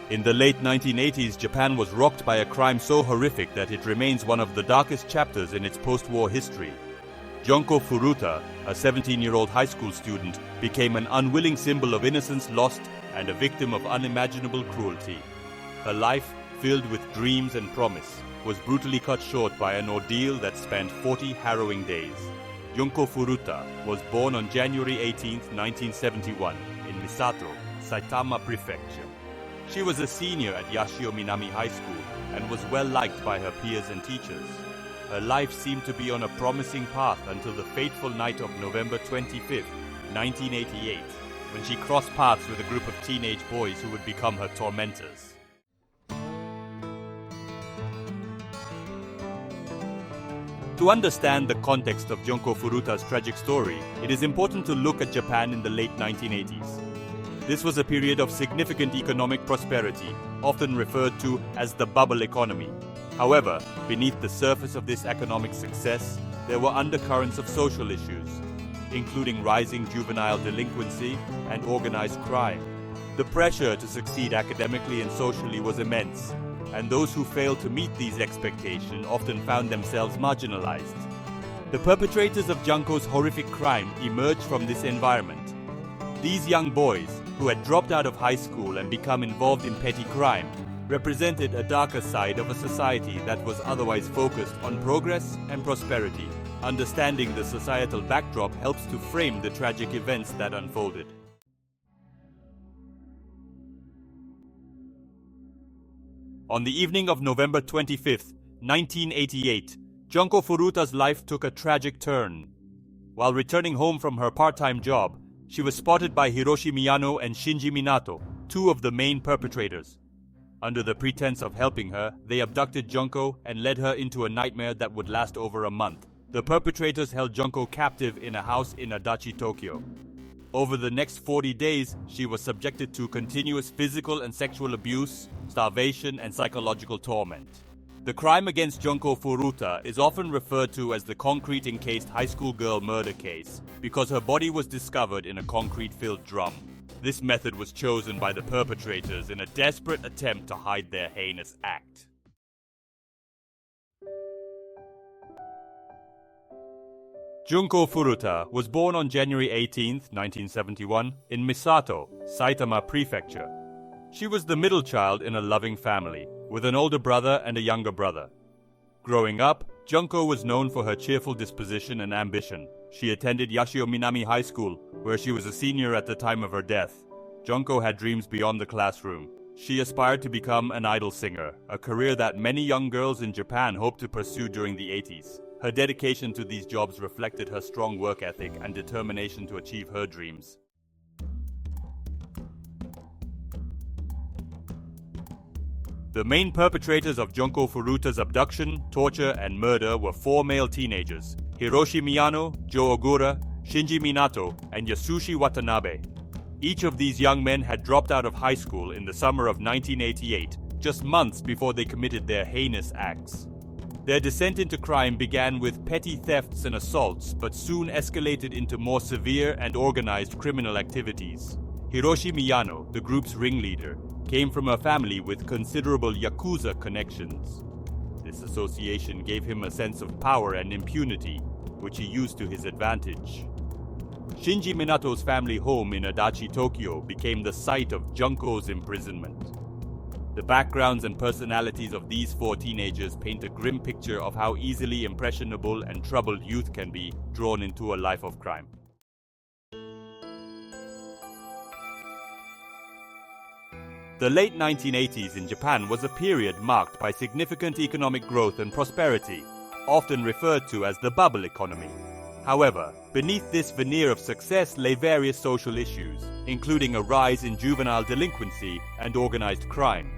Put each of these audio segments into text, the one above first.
In the late 1980s, Japan was rocked by a crime so horrific that it remains one of the darkest chapters in its post-war history. Junko Furuta, a 17-year-old high school student, became an unwilling symbol of innocence lost and a victim of unimaginable cruelty. Her life, filled with dreams and promise, was brutally cut short by an ordeal that spanned 40 harrowing days. Junko Furuta was born on January 18, 1971, in Misato, Saitama Prefecture. She was a senior at Yashio Minami High School and was well liked by her peers and teachers. Her life seemed to be on a promising path until the fateful night of November 25, 1988, when she crossed paths with a group of teenage boys who would become her tormentors. To understand the context of Junko Furuta's tragic story, it is important to look at Japan in the late 1980s. This was a period of significant economic prosperity, often referred to as the bubble economy. However, beneath the surface of this economic success, there were undercurrents of social issues, including rising juvenile delinquency and organized crime. The pressure to succeed academically and socially was immense, and those who failed to meet these expectations often found themselves marginalized. The perpetrators of Junko's horrific crime emerged from this environment. These young boys, who had dropped out of high school and become involved in petty crime, represented a darker side of a society that was otherwise focused on progress and prosperity. Understanding the societal backdrop helps to frame the tragic events that unfolded. On the evening of November 25, 1988, Junko Furuta's life took a tragic turn. While returning home from her part-time job, she was spotted by Hiroshi Miyano and Shinji Minato, two of the main perpetrators. Under the pretense of helping her, they abducted Junko and led her into a nightmare that would last over a month. The perpetrators held Junko captive in a house in Adachi, Tokyo. Over the next 40 days, she was subjected to continuous physical and sexual abuse, starvation, and psychological torment. The crime against Junko Furuta is often referred to as the concrete-encased high school girl murder case because her body was discovered in a concrete-filled drum. This method was chosen by the perpetrators in a desperate attempt to hide their heinous act. Junko Furuta was born on January 18, 1971, in Misato, Saitama Prefecture. She was the middle child in a loving family, with an older brother and a younger brother. Growing up, Junko was known for her cheerful disposition and ambition. She attended Yashio Minami High School, where she was a senior at the time of her death. Junko had dreams beyond the classroom. She aspired to become an idol singer, a career that many young girls in Japan hoped to pursue during the 80s. Her dedication to these jobs reflected her strong work ethic and determination to achieve her dreams. The main perpetrators of Junko Furuta's abduction, torture, and murder were four male teenagers: Hiroshi Miyano, Joe Ogura, Shinji Minato, and Yasushi Watanabe. Each of these young men had dropped out of high school in the summer of 1988, just months before they committed their heinous acts. Their descent into crime began with petty thefts and assaults, but soon escalated into more severe and organized criminal activities. Hiroshi Miyano, the group's ringleader, came from a family with considerable Yakuza connections. This association gave him a sense of power and impunity, which he used to his advantage. Shinji Minato's family home in Adachi, Tokyo became the site of Junko's imprisonment. The backgrounds and personalities of these four teenagers paint a grim picture of how easily impressionable and troubled youth can be drawn into a life of crime. The late 1980s in Japan was a period marked by significant economic growth and prosperity, often referred to as the bubble economy. However, beneath this veneer of success lay various social issues, including a rise in juvenile delinquency and organized crime.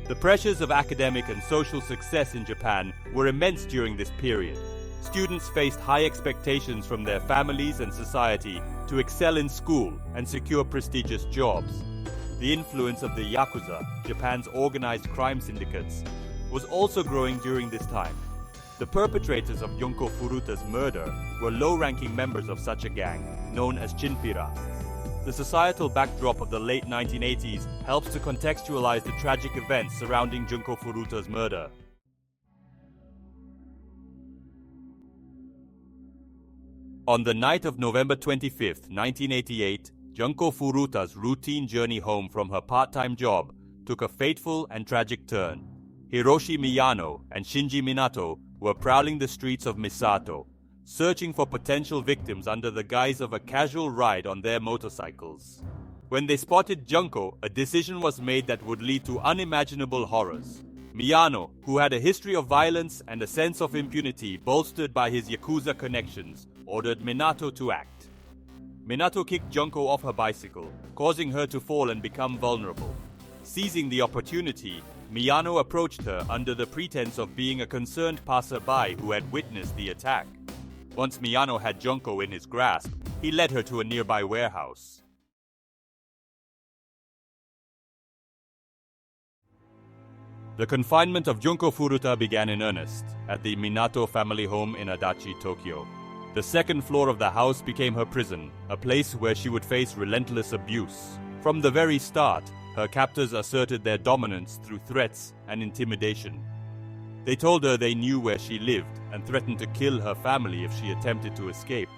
The pressures of academic and social success in Japan were immense during this period. Students faced high expectations from their families and society to excel in school and secure prestigious jobs. The influence of the Yakuza, Japan's organized crime syndicates, was also growing during this time. The perpetrators of Junko Furuta's murder were low-ranking members of such a gang, known as Chinpira. The societal backdrop of the late 1980s helps to contextualize the tragic events surrounding Junko Furuta's murder. On the night of November 25, 1988, Junko Furuta's routine journey home from her part-time job took a fateful and tragic turn. Hiroshi Miyano and Shinji Minato were prowling the streets of Misato, searching for potential victims under the guise of a casual ride on their motorcycles. When they spotted Junko, a decision was made that would lead to unimaginable horrors. Miyano, who had a history of violence and a sense of impunity bolstered by his Yakuza connections, ordered Minato to act. Minato kicked Junko off her bicycle, causing her to fall and become vulnerable. Seizing the opportunity, Miyano approached her under the pretense of being a concerned passerby who had witnessed the attack. Once Miyano had Junko in his grasp, he led her to a nearby warehouse. The confinement of Junko Furuta began in earnest at the Minato family home in Adachi, Tokyo. The second floor of the house became her prison, a place where she would face relentless abuse. From the very start, her captors asserted their dominance through threats and intimidation. They told her they knew where she lived and threatened to kill her family if she attempted to escape.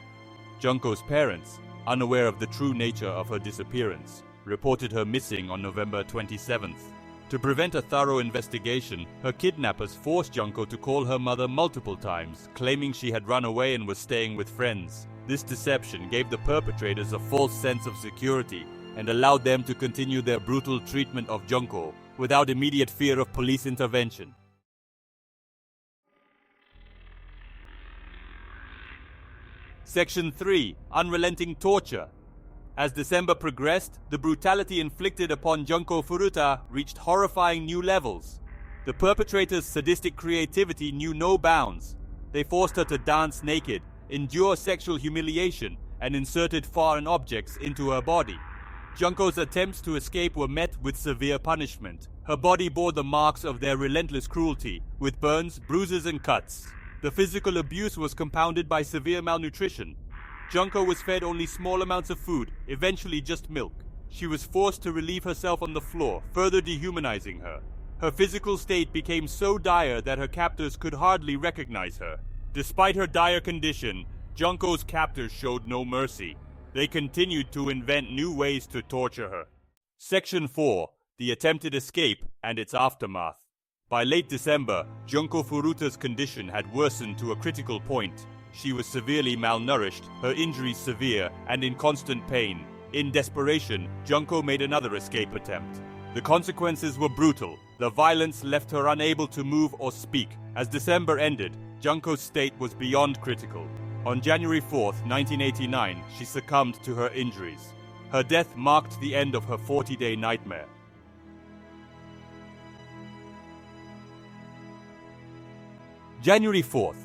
Junko's parents, unaware of the true nature of her disappearance, reported her missing on November 27th. To prevent a thorough investigation, her kidnappers forced Junko to call her mother multiple times, claiming she had run away and was staying with friends. This deception gave the perpetrators a false sense of security and allowed them to continue their brutal treatment of Junko without immediate fear of police intervention. Section 3. Unrelenting torture. As December progressed, the brutality inflicted upon Junko Furuta reached horrifying new levels. The perpetrators' sadistic creativity knew no bounds. They forced her to dance naked, endure sexual humiliation, and inserted foreign objects into her body. Junko's attempts to escape were met with severe punishment. Her body bore the marks of their relentless cruelty, with burns, bruises, and cuts. The physical abuse was compounded by severe malnutrition. Junko was fed only small amounts of food, eventually just milk. She was forced to relieve herself on the floor, further dehumanizing her. Her physical state became so dire that her captors could hardly recognize her. Despite her dire condition, Junko's captors showed no mercy. They continued to invent new ways to torture her. Section 4. The attempted escape and its aftermath. By late December, Junko Furuta's condition had worsened to a critical point. She was severely malnourished, her injuries severe, and in constant pain. In desperation, Junko made another escape attempt. The consequences were brutal. The violence left her unable to move or speak. As December ended, Junko's state was beyond critical. On January 4th, 1989, she succumbed to her injuries. Her death marked the end of her 40-day nightmare. January 4th,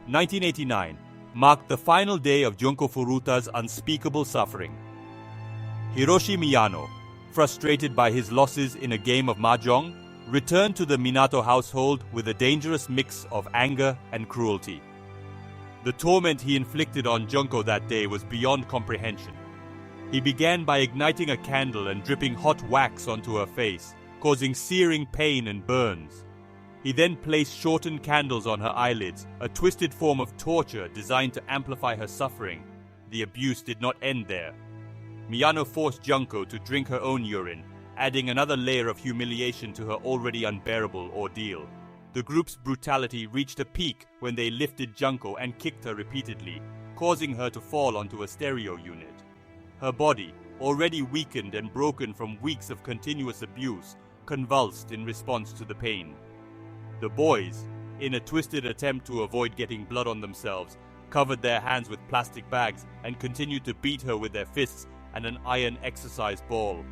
1989, marked the final day of Junko Furuta's unspeakable suffering. Hiroshi Miyano, frustrated by his losses in a game of mahjong, returned to the Minato household with a dangerous mix of anger and cruelty. The torment he inflicted on Junko that day was beyond comprehension. He began by igniting a candle and dripping hot wax onto her face, causing searing pain and burns. He then placed shortened candles on her eyelids, a twisted form of torture designed to amplify her suffering. The abuse did not end there. Miyano forced Junko to drink her own urine, adding another layer of humiliation to her already unbearable ordeal. The group's brutality reached a peak when they lifted Junko and kicked her repeatedly, causing her to fall onto a stereo unit. Her body, already weakened and broken from weeks of continuous abuse, convulsed in response to the pain. The boys, in a twisted attempt to avoid getting blood on themselves, covered their hands with plastic bags and continued to beat her with their fists and an iron exercise ball.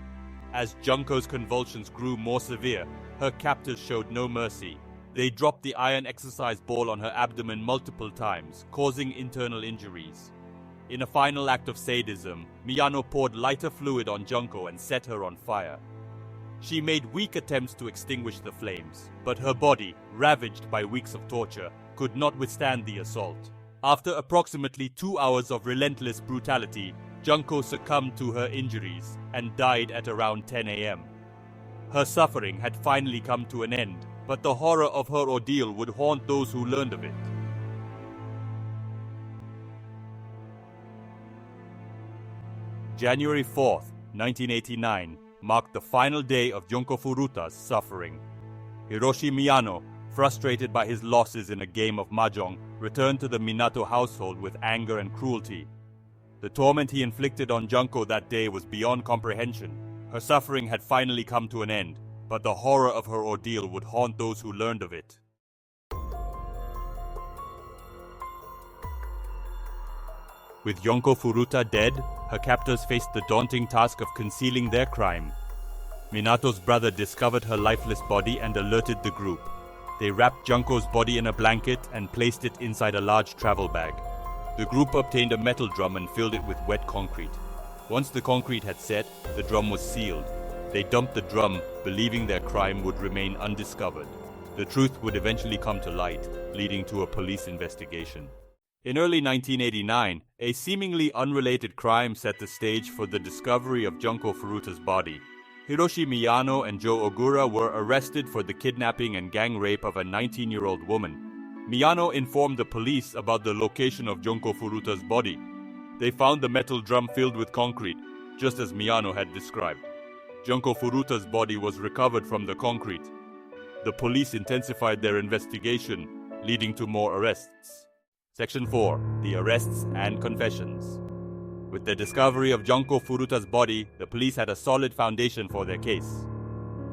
As Junko's convulsions grew more severe, her captors showed no mercy. They dropped the iron exercise ball on her abdomen multiple times, causing internal injuries. In a final act of sadism, Miyano poured lighter fluid on Junko and set her on fire. She made weak attempts to extinguish the flames, but her body, ravaged by weeks of torture, could not withstand the assault. After approximately 2 hours of relentless brutality, Junko succumbed to her injuries and died at around 10 a.m. Her suffering had finally come to an end, but the horror of her ordeal would haunt those who learned of it. January 4th, 1989, marked the final day of Junko Furuta's suffering. Hiroshi Miyano, frustrated by his losses in a game of mahjong, returned to the Minato household with anger and cruelty. The torment he inflicted on Junko that day was beyond comprehension. Her suffering had finally come to an end, but the horror of her ordeal would haunt those who learned of it. With Junko Furuta dead, her captors faced the daunting task of concealing their crime. Minato's brother discovered her lifeless body and alerted the group. They wrapped Junko's body in a blanket and placed it inside a large travel bag. The group obtained a metal drum and filled it with wet concrete. Once the concrete had set, the drum was sealed. They dumped the drum, believing their crime would remain undiscovered. The truth would eventually come to light, leading to a police investigation. In early 1989, a seemingly unrelated crime set the stage for the discovery of Junko Furuta's body. Hiroshi Miyano and Joe Ogura were arrested for the kidnapping and gang rape of a 19-year-old woman. Miyano informed the police about the location of Junko Furuta's body. They found the metal drum filled with concrete, just as Miyano had described. Junko Furuta's body was recovered from the concrete. The police intensified their investigation, leading to more arrests. Section 4. The Arrests and Confessions. With the discovery of Junko Furuta's body, the police had a solid foundation for their case.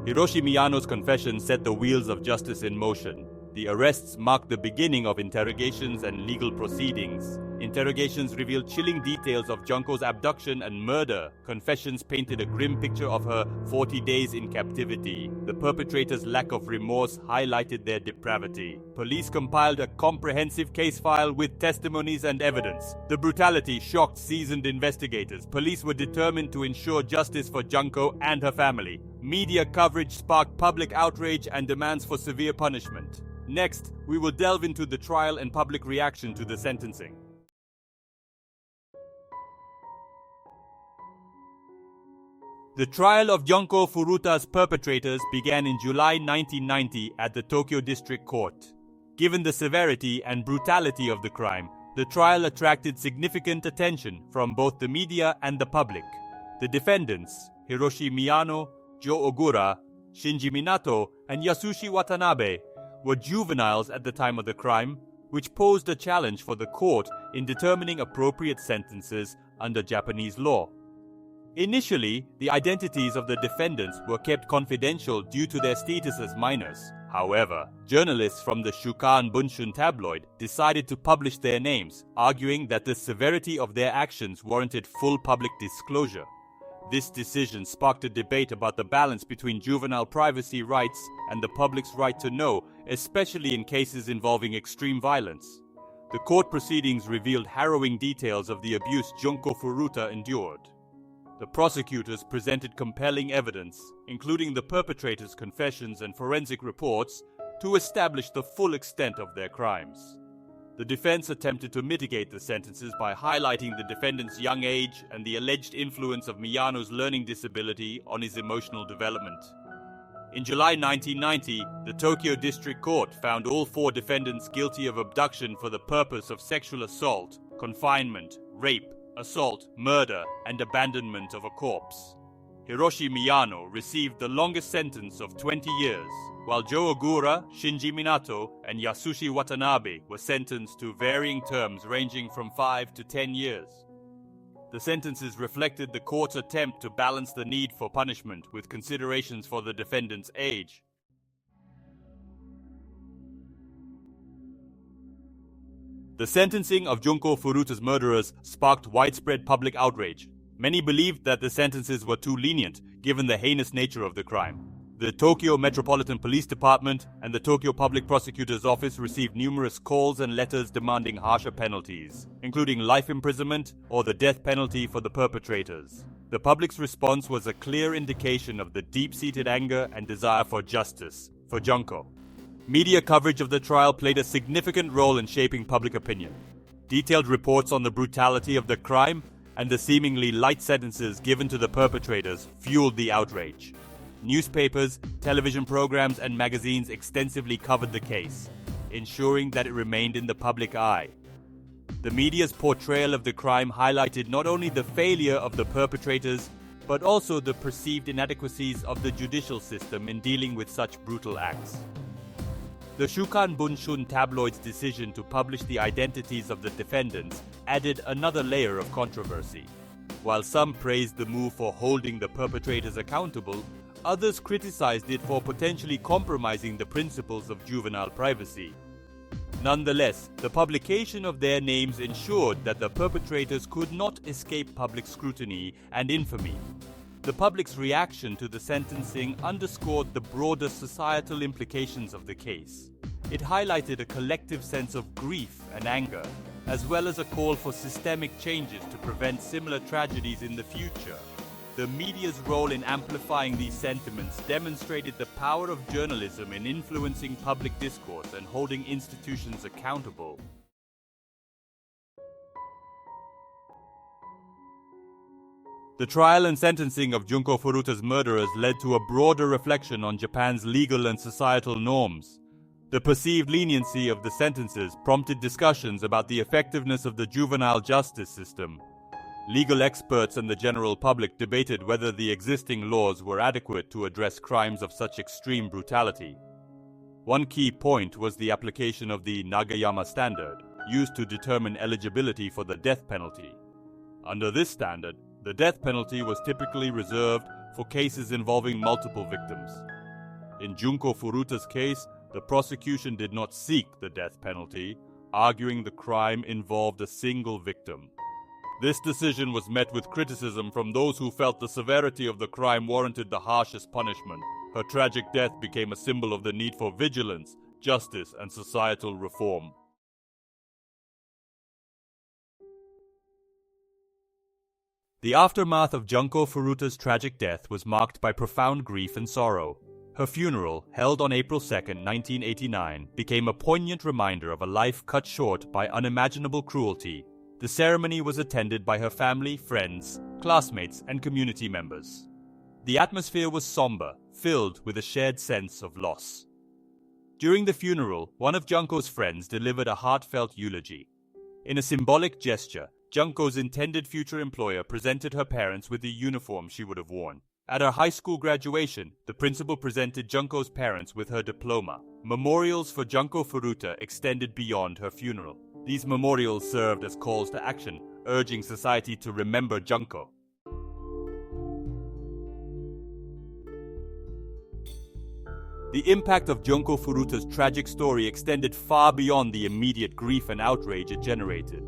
Hiroshi Miyano's confession set the wheels of justice in motion. The arrests marked the beginning of interrogations and legal proceedings. Interrogations revealed chilling details of Junko's abduction and murder. Confessions painted a grim picture of her 40 days in captivity. The perpetrator's lack of remorse highlighted their depravity. Police compiled a comprehensive case file with testimonies and evidence. The brutality shocked seasoned investigators. Police were determined to ensure justice for Junko and her family. Media coverage sparked public outrage and demands for severe punishment. Next, we will delve into the trial and public reaction to the sentencing. The trial of Junko Furuta's perpetrators began in July 1990 at the Tokyo District Court. Given the severity and brutality of the crime, the trial attracted significant attention from both the media and the public. The defendants, Hiroshi Miyano, Joe Ogura, Shinji Minato, and Yasushi Watanabe, were juveniles at the time of the crime, which posed a challenge for the court in determining appropriate sentences under Japanese law. Initially, the identities of the defendants were kept confidential due to their status as minors. However, journalists from the Shukan Bunshun tabloid decided to publish their names, arguing that the severity of their actions warranted full public disclosure. This decision sparked a debate about the balance between juvenile privacy rights and the public's right to know, especially in cases involving extreme violence. The court proceedings revealed harrowing details of the abuse Junko Furuta endured. The prosecutors presented compelling evidence, including the perpetrators' confessions and forensic reports, to establish the full extent of their crimes. The defense attempted to mitigate the sentences by highlighting the defendant's young age and the alleged influence of Miyano's learning disability on his emotional development. In July 1990, the Tokyo District Court found all 4 defendants guilty of abduction for the purpose of sexual assault, confinement, rape, assault, murder, and abandonment of a corpse. Hiroshi Miyano received the longest sentence of 20 years, while Joe Ogura, Shinji Minato, and Yasushi Watanabe were sentenced to varying terms ranging from 5 to 10 years. The sentences reflected the court's attempt to balance the need for punishment with considerations for the defendant's age. The sentencing of Junko Furuta's murderers sparked widespread public outrage. Many believed that the sentences were too lenient, given the heinous nature of the crime. The Tokyo Metropolitan Police Department and the Tokyo Public Prosecutor's Office received numerous calls and letters demanding harsher penalties, including life imprisonment or the death penalty for the perpetrators. The public's response was a clear indication of the deep-seated anger and desire for justice for Junko. Media coverage of the trial played a significant role in shaping public opinion. Detailed reports on the brutality of the crime, and the seemingly light sentences given to the perpetrators fueled the outrage. Newspapers, television programs, and magazines extensively covered the case, ensuring that it remained in the public eye. The media's portrayal of the crime highlighted not only the failure of the perpetrators, but also the perceived inadequacies of the judicial system in dealing with such brutal acts. The Shukan Bunshun tabloid's decision to publish the identities of the defendants added another layer of controversy. While some praised the move for holding the perpetrators accountable, others criticized it for potentially compromising the principles of juvenile privacy. Nonetheless, the publication of their names ensured that the perpetrators could not escape public scrutiny and infamy. The public's reaction to the sentencing underscored the broader societal implications of the case. It highlighted a collective sense of grief and anger, as well as a call for systemic changes to prevent similar tragedies in the future. The media's role in amplifying these sentiments demonstrated the power of journalism in influencing public discourse and holding institutions accountable. The trial and sentencing of Junko Furuta's murderers led to a broader reflection on Japan's legal and societal norms. The perceived leniency of the sentences prompted discussions about the effectiveness of the juvenile justice system. Legal experts and the general public debated whether the existing laws were adequate to address crimes of such extreme brutality. One key point was the application of the Nagayama standard, used to determine eligibility for the death penalty. Under this standard, the death penalty was typically reserved for cases involving multiple victims. In Junko Furuta's case, the prosecution did not seek the death penalty, arguing the crime involved a single victim. This decision was met with criticism from those who felt the severity of the crime warranted the harshest punishment. Her tragic death became a symbol of the need for vigilance, justice, and societal reform. The aftermath of Junko Furuta's tragic death was marked by profound grief and sorrow. Her funeral, held on April 2, 1989, became a poignant reminder of a life cut short by unimaginable cruelty. The ceremony was attended by her family, friends, classmates, and community members. The atmosphere was somber, filled with a shared sense of loss. During the funeral, one of Junko's friends delivered a heartfelt eulogy. In a symbolic gesture, Junko's intended future employer presented her parents with the uniform she would have worn. At her high school graduation, the principal presented Junko's parents with her diploma. Memorials for Junko Furuta extended beyond her funeral. These memorials served as calls to action, urging society to remember Junko. The impact of Junko Furuta's tragic story extended far beyond the immediate grief and outrage it generated.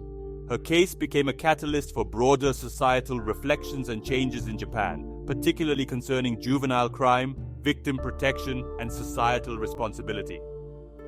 Her case became a catalyst for broader societal reflections and changes in Japan, particularly concerning juvenile crime, victim protection, and societal responsibility.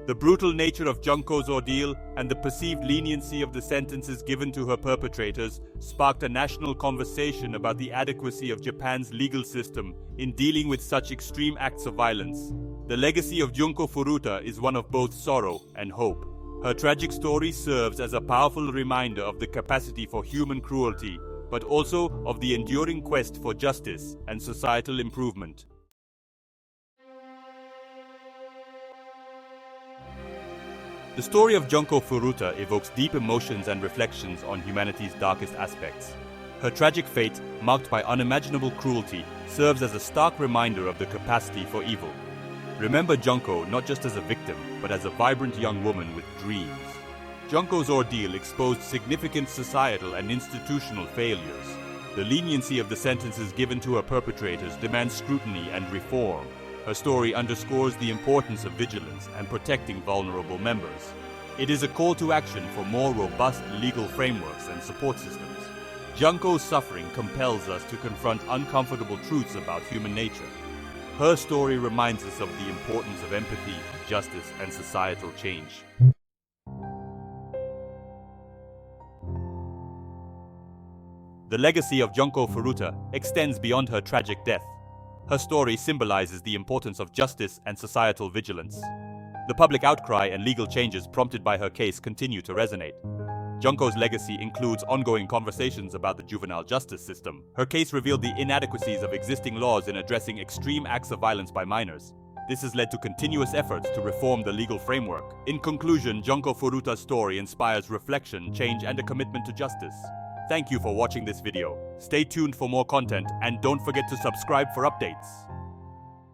The brutal nature of Junko's ordeal and the perceived leniency of the sentences given to her perpetrators sparked a national conversation about the adequacy of Japan's legal system in dealing with such extreme acts of violence. The legacy of Junko Furuta is one of both sorrow and hope. Her tragic story serves as a powerful reminder of the capacity for human cruelty, but also of the enduring quest for justice and societal improvement. The story of Junko Furuta evokes deep emotions and reflections on humanity's darkest aspects. Her tragic fate, marked by unimaginable cruelty, serves as a stark reminder of the capacity for evil. Remember Junko not just as a victim, but as a vibrant young woman with dreams. Junko's ordeal exposed significant societal and institutional failures. The leniency of the sentences given to her perpetrators demands scrutiny and reform. Her story underscores the importance of vigilance and protecting vulnerable members. It is a call to action for more robust legal frameworks and support systems. Junko's suffering compels us to confront uncomfortable truths about human nature. Her story reminds us of the importance of empathy, justice, and societal change. The legacy of Junko Furuta extends beyond her tragic death. Her story symbolizes the importance of justice and societal vigilance. The public outcry and legal changes prompted by her case continue to resonate. Junko's legacy includes ongoing conversations about the juvenile justice system. Her case revealed the inadequacies of existing laws in addressing extreme acts of violence by minors. This has led to continuous efforts to reform the legal framework. In conclusion, Junko Furuta's story inspires reflection, change, and a commitment to justice. Thank you for watching this video. Stay tuned for more content and don't forget to subscribe for updates.